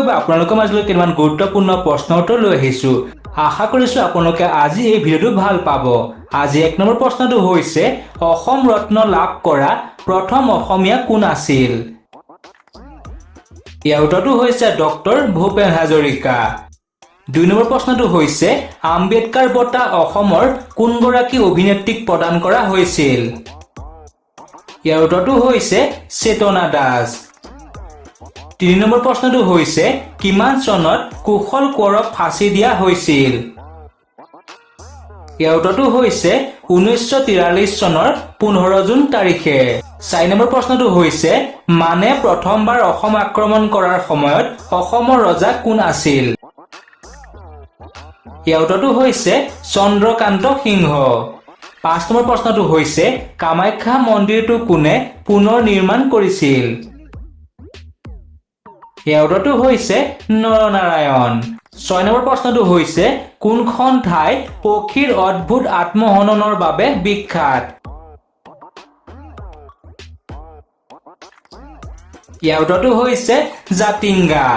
বিষয়ে আপোনালোকৰ মাজলৈ কেইটামান গুৰুত্বপূৰ্ণ প্ৰশ্ন উত্তৰ লৈ আহিছোঁ। আশা কৰিছোঁ আপোনালোকে আজি এই ভিডিঅ'টো ভাল পাব। আজি 1 নম্বৰ প্ৰশ্নটো হৈছে অসম ৰত্ন লাভ কৰা প্ৰথম অসমীয়া কোন আছিল? ইয়াৰ উত্তৰটো হৈছে ডক্টৰ ভূপেন হাজৰিকা। 2 নম্বৰ প্ৰশ্নটো হৈছে আম্বেদকাৰ বঁটা অসমৰ কোনগৰাকী অভিনেত্ৰীক প্ৰদান কৰা হৈছিল? ইয়াৰ উত্তৰটো হৈছে চেতনা দাস। 3 নম্বৰ প্ৰশ্নটো হৈছে কিমান চনত কুশল কোঁৱৰক ফাঁচি দিয়া হৈছিল? ইয়াৰ উত্তৰটো হৈছে 1943 চনৰ 15 জুন তাৰিখে। 4 নম্বৰ প্ৰশ্নটো হৈছে মানে প্ৰথমবাৰ অসম আক্ৰমণ কৰাৰ সময়ত অসমৰ ৰজা কোন আছিল? ইয়াৰ উত্তৰটো হৈছে চন্দ্ৰকান্ত সিংহ। 5 নম্বৰ প্ৰশ্নটো হৈছে কামাখ্যা মন্দিৰটো কোনে পুনৰ নিৰ্মাণ কৰিছিল? ইয়াৰ উত্তৰটো হৈছে নৰনাৰায়ণ। 6 নম্বৰ প্ৰশ্নটো হৈছে কোনখন ঠাই পক্ষীৰ অদ্ভুত আত্মহননৰ বাবে বিখ্যাত? ইয়াৰ উত্তৰটো হৈছে জাতিংগা।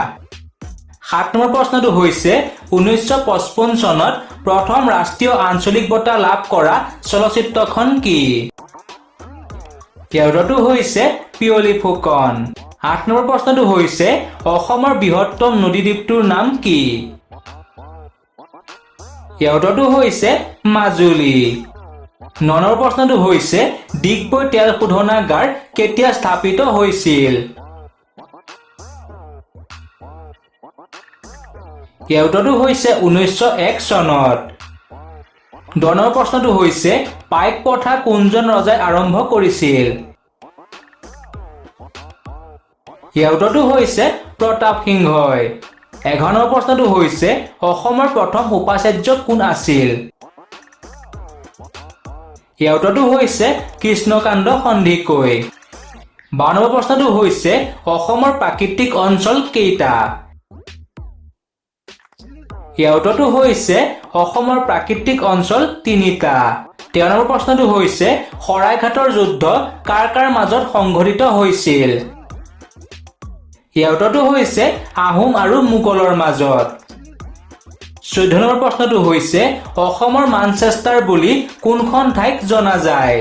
7 নম্বৰ প্ৰশ্নটো হৈছে 1955 চনত প্ৰথম ৰাষ্ট্ৰীয় আঞ্চলিক বঁটা লাভ কৰা চলচ্চিত্ৰখন কি? ইয়াৰ উত্তৰটো হৈছে পিয়লি ফুকন। 8 নম্বৰ প্ৰশ্নটো হৈছে অসমৰ বৃহত্তম নদীদ্বীপটোৰ নাম কি? ইয়াৰ উত্তৰটো হৈছে মাজুলী। 9 নম্বৰ প্ৰশ্নটো হৈছে ডিগবৈ তেল শোধনাগাৰ কেতিয়া স্থাপিত হৈছিল? ইয়াৰ উত্তৰটো হৈছে 1901 চনত। 10 নম্বৰ প্ৰশ্নটো হৈছে পাইক প্ৰথা কোনজন ৰজাই আৰম্ভ কৰিছিল? ইয়াৰ উত্তৰটো হৈছে প্ৰতাপ সিংহই। 11 নম্বৰ প্ৰশ্নটো হৈছে অসমৰ প্ৰথম উপাচাৰ্য কোন আছিল? ইয়াৰ উত্তৰটো হৈছে কৃষ্ণকান্ত সন্দিকৈ। 12 নম্বৰ প্ৰশ্নটো হৈছে অসমৰ প্ৰাকৃতিক অঞ্চল কেইটা? ইয়াৰ উত্তৰটো হৈছে অসমৰ প্ৰাকৃতিক অঞ্চল 3টা। 13 নম্বৰ প্ৰশ্নটো হৈছে শৰাইঘাটৰ যুদ্ধ কাৰ কাৰ মাজত সংঘটিত হৈছিল? ইয়াৰ উত্তৰটো হৈছে আহোম আৰু মোগলৰ মাজত। 14 নম্বৰ প্ৰশ্নটো হৈছে অসমৰ মানচেষ্টাৰ বুলি কোনখন ঠাইক জনা যায়?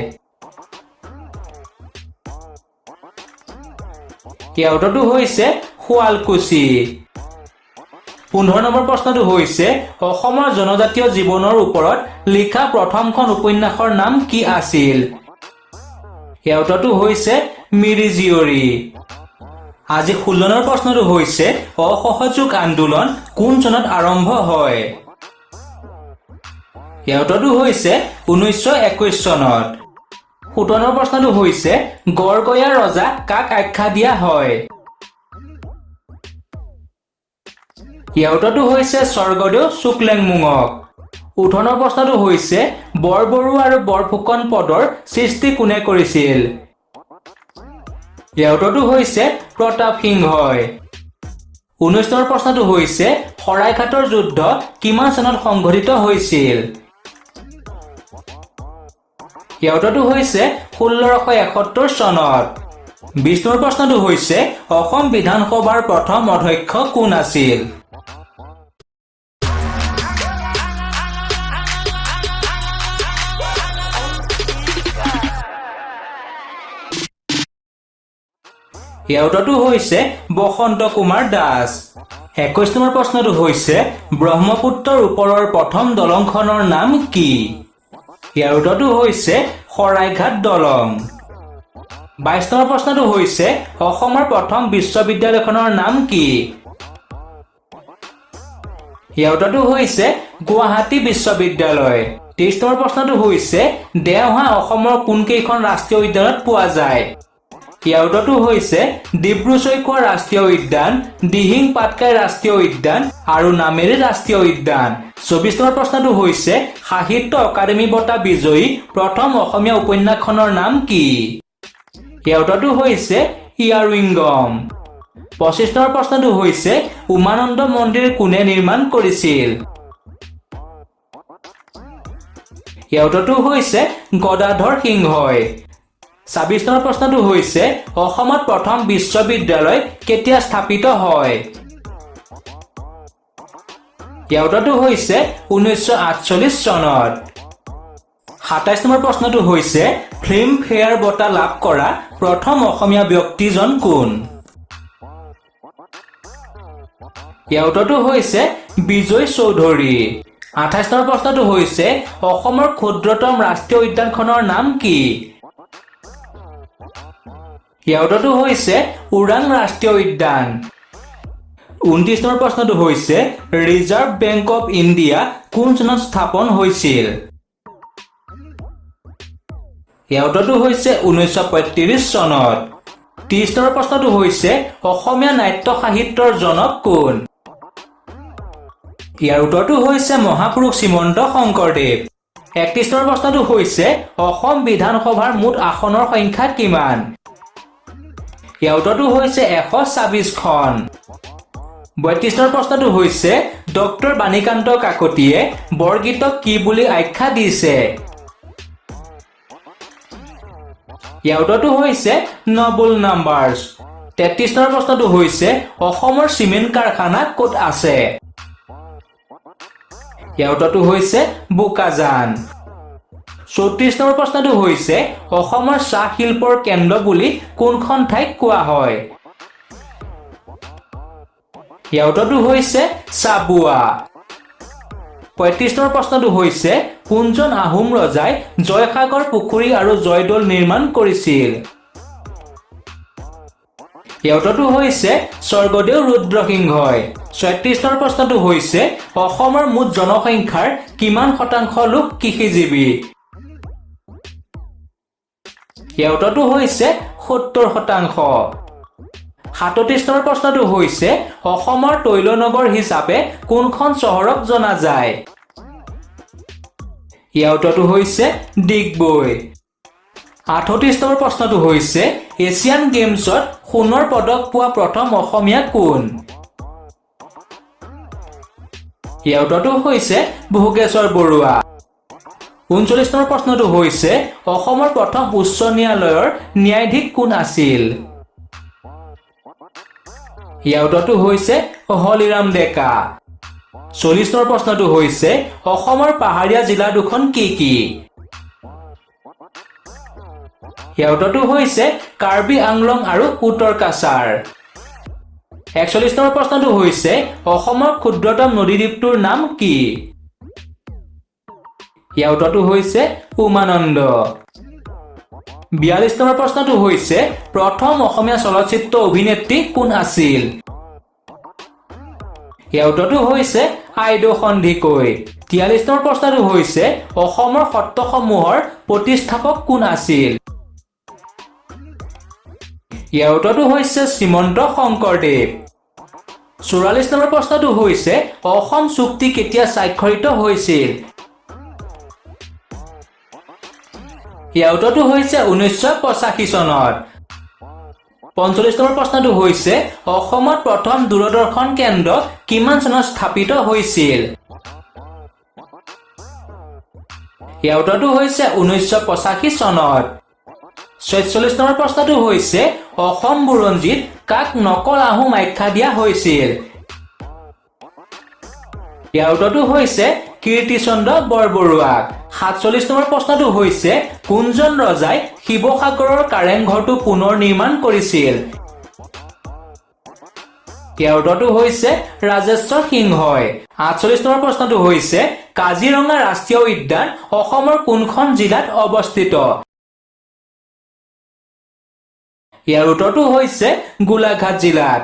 ইয়াৰ উত্তৰটো হৈছে শুৱালকুছি। 15 নম্বৰ প্ৰশ্নটো হৈছে অসমৰ জনজাতীয় জীৱনৰ ওপৰত লিখা প্ৰথমখন উপন্যাসৰ নাম কি আছিল? ইয়াৰ উত্তৰটো হৈছে মিৰি জীয়ৰী। আজি 16 নম্বৰ প্ৰশ্নটো হৈছে অসহযোগ আন্দোলন কোন চনত আৰম্ভ হয়? ইয়াৰ উত্তৰটো হৈছে 1921 চনত। 17 নম্বৰ প্ৰশ্নটো হৈছে গড়গয়াৰ ৰজা কাক আখ্যা দিয়া হয়? ইয়াৰ উত্তৰটো হৈছে স্বৰ্গদেউ শুক্লেংমুঙক। 18 নম্বৰ প্ৰশ্নটো হৈছে বৰবৰুৱা আৰু বৰফুকন পদৰ সৃষ্টি কোনে কৰিছিল? ইয়াৰ উত্তৰটো হৈছে প্ৰতাপ সিংহই। 19 নম্বৰ প্ৰশ্নটো হৈছে শৰাইঘাটৰ যুদ্ধ কিমান চনত সংঘটিত হৈছিল? ইয়াৰ উত্তৰটো হৈছে 1671 চনত। 20 নম্বৰ প্ৰশ্নটো হৈছে অসম বিধানসভাৰ প্ৰথম অধ্যক্ষ কোন আছিল? ইয়াৰ উত্তৰটো হৈছে বসন্ত কুমাৰ দাস। 21 নম্বৰ প্ৰশ্নটো হৈছে ব্ৰহ্মপুত্ৰৰ ওপৰৰ প্ৰথম দলংখনৰ নাম কি? ইয়াৰ উত্তৰটো হৈছে শৰাইঘাট দলং। 22 নম্বৰ প্ৰশ্নটো হৈছে অসমৰ প্ৰথম বিশ্ববিদ্যালয়খনৰ নাম কি? ইয়াৰ উত্তৰটো হৈছে গুৱাহাটী বিশ্ববিদ্যালয়। 23 নম্বৰ প্ৰশ্নটো হৈছে দেওহাঁহ অসমৰ কোনকেইখন ৰাষ্ট্ৰীয় উদ্যানত পোৱা যায়? ইয়াৰ উত্তৰটো হৈছে ডিব্ৰু-চৈখোৱা ৰাষ্ট্ৰীয় উদ্যান, দিহিং পাটকাই ৰাষ্ট্ৰীয় উদ্যান আৰু নামেৰি ৰাষ্ট্ৰীয় উদ্যান। 24 নম্বৰ প্ৰশ্নটো হৈছে সাহিত্য অকাডেমী বঁটা বিজয়ী প্ৰথম অসমীয়া উপন্যাসখনৰ নাম কি? ইয়াৰ উত্তৰটো হৈছে ইয়াৰুইংগম। 25 নম্বৰ প্ৰশ্নটো হৈছে উমানন্দ মন্দিৰ কোনে নিৰ্মাণ কৰিছিল? ইয়াৰ উত্তৰটো হৈছে গদাধৰ সিংহই। 26 নম্বৰ প্ৰশ্নটো হৈছে অসমত প্ৰথম বিশ্ববিদ্যালয় কেতিয়া স্থাপিত হয়? ইয়াৰ উত্তৰটো হৈছে 1948 চনত। 27 নম্বৰ প্ৰশ্নটো হৈছে ফিল্ম ফেয়াৰ বঁটা লাভ কৰা প্ৰথম অসমীয়া ব্যক্তিজন কোন? ইয়াৰ উত্তৰটো হৈছে বিজয় চৌধুৰী। 28 নম্বৰ প্ৰশ্নটো হৈছে অসমৰ ক্ষুদ্ৰতম ৰাষ্ট্ৰীয় উদ্যানখনৰ নাম কি? ইয়াৰ উত্তৰটো হৈছে ওৰাং ৰাষ্ট্ৰীয় উদ্যান। 29 নম্বৰ প্ৰশ্নটো হৈছে ৰিজাৰ্ভ বেংক অফ ইণ্ডিয়া কোন চনত স্থাপন হৈছিল? ইয়াৰ উত্তৰটো হৈছে 1935 চনত। 30 নম্বৰ প্ৰশ্নটো হৈছে অসমীয়া নাট্য সাহিত্যৰ জনক কোন? ইয়াৰ উত্তৰটো হৈছে মহাপুৰুষ শ্ৰীমন্ত শংকৰদেৱ। 31 নম্বৰ প্ৰশ্নটো হৈছে অসম বিধানসভাৰ মুঠ আসনৰ সংখ্যা কিমান? ইয়াৰ উত্তৰটো হৈছে 126খন। 32 নম্বৰ প্ৰশ্নটো হৈছে ডক্টৰ বাণীকান্ত কাকতিয়ে বৰগীতক কি বুলি আখ্যা দিছে? ইয়াৰ উত্তৰটো হৈছে নবল নাম্বাৰছ। 33 নম্বৰ প্ৰশ্নটো হৈছে অসমৰ চিমেণ্ট কাৰখানা ক'ত আছে? ইয়াৰ উত্তৰটো হৈছে বোকাজান। 34 নম্বৰ প্ৰশ্নটো হৈছে অসমৰ চাহ শিল্পৰ কেন্দ্ৰ বুলি কোনখন ঠাইক কোৱা হয়? ইয়াৰ উত্তৰটো হৈছে চাবুৱা। 35 নম্বৰ প্ৰশ্নটো হৈছে কোনজন আহোম ৰজাই জয়সাগৰ পুখুৰী আৰু জয়দৌল নিৰ্মাণ কৰিছিল? ইয়াৰ উত্তৰটো হৈছে স্বৰ্গদেউ ৰুদ্ৰসিংহই। 36 নম্বৰ প্ৰশ্নটো হৈছে অসমৰ মুঠ জনসংখ্যাৰ কিমান শতাংশ লোক কৃষিজীৱী? ইয়াৰ উত্তৰটো হৈছে 70%। 37 নম্বৰ প্ৰশ্নটো হৈছে অসমৰ তৈলনগৰ হিচাপে কোনখন চহৰক জনা যায়? ইয়াৰ উত্তৰটো হৈছে ডিগবৈ। 38 নম্বৰ প্ৰশ্নটো হৈছে এছিয়ান গেমছত সোণৰ পদক পোৱা প্ৰথম অসমীয়া কোন? ইয়াৰ উত্তৰটো হৈছে ভোগেশ্বৰ বৰুৱা। 39 নম্বৰ প্ৰশ্নটো হৈছে অসমৰ প্ৰথম উচ্চ ন্যায়ালয়ৰ ন্যায়াধীশ কোন আছিল? ইয়াৰ উত্তৰটো হৈছে হলিৰাম ডেকা। 40 নম্বৰ প্ৰশ্নটো হৈছে অসমৰ পাহাৰীয়া জিলা দুখন কি কি? ইয়াৰ উত্তৰটো হৈছে কাৰ্বি আংলং আৰু উত্তৰ কাছাৰ। 41 নম্বৰ প্ৰশ্নটো হৈছে অসমৰ ক্ষুদ্ৰতম নদীদ্বীপটোৰ নাম কি? ইয়াৰ উত্তৰটো হৈছে উমানন্দ। 42 নম্বৰ প্ৰশ্নটো হৈছে প্ৰথম অসমীয়া চলচ্চিত্ৰ অভিনেত্ৰী কোন আছিল? ইয়াৰ উত্তৰটো হৈছে আইদেউ সন্দিকৈ। 43 নম্বৰ প্ৰশ্নটো হৈছে অসমৰ সত্ৰসমূহৰ প্ৰতিষ্ঠাপক কোন আছিল? ইয়াৰ উত্তৰটো হৈছে শ্ৰীমন্ত শংকৰদেৱ। 44 নম্বৰ প্ৰশ্নটো হৈছে অসম চুক্তি কেতিয়া স্বাক্ষৰিত হৈছিল? ইয়াৰ উত্তৰটো হৈছে 1985 চনত। 45 নম্বৰ প্ৰশ্নটো হৈছে অসমত প্ৰথম দূৰদৰ্শন কেন্দ্ৰ কিমান চনত স্থাপিত হৈছিল? ইয়াৰ উত্তৰটো হৈছে 1985 চনত। 46 নম্বৰ প্ৰশ্নটো হৈছে অসম বুৰঞ্জীত কাক নকল আহোম আখ্যা দিয়া হৈছিল? ইয়াৰ উত্তৰটো হৈছে কীৰ্তিচন্দ্ৰ বৰবৰুৱাক। 47 নম্বৰ প্ৰশ্নটো হৈছে কোনজন ৰজাই শিৱসাগৰৰ কাৰেংঘৰটো পুনৰ নিৰ্মাণ কৰিছিল? ইয়াৰ উত্তৰটো হৈছে ৰাজেশ্বৰ সিংহই। 48 নম্বৰ প্ৰশ্নটো হৈছে কাজিৰঙা ৰাষ্ট্ৰীয় উদ্যান অসমৰ কোনখন জিলাত অৱস্থিত? ইয়াৰ উত্তৰটো হৈছে গোলাঘাট জিলাত।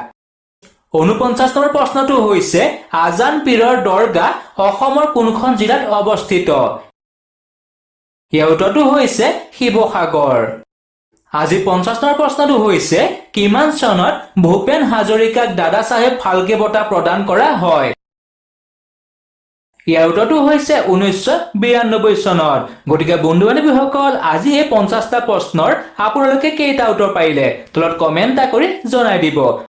49 নম্বৰ প্ৰশ্নটো হৈছে আজান পীৰৰ দৰগাহ অসমৰ কোনখন জিলাত অৱস্থিত? ইয়াৰ উত্তৰটো হৈছে শিৱসাগৰ। আজি 50 নম্বৰ প্ৰশ্নটো হৈছে কিমান চনত ভূপেন হাজৰিকাক দাদা চাহেব ফাল্কে বঁটা প্ৰদান কৰা হয়? ইয়াৰ উত্তৰটো হৈছে 1992 চনত। গতিকে বন্ধু বান্ধৱীসকল আজি এই 50টা প্ৰশ্নৰ আপোনালোকে কেইটা উত্তৰ পাৰিলে তলত কমেণ্ট কৰি জনাই দিব।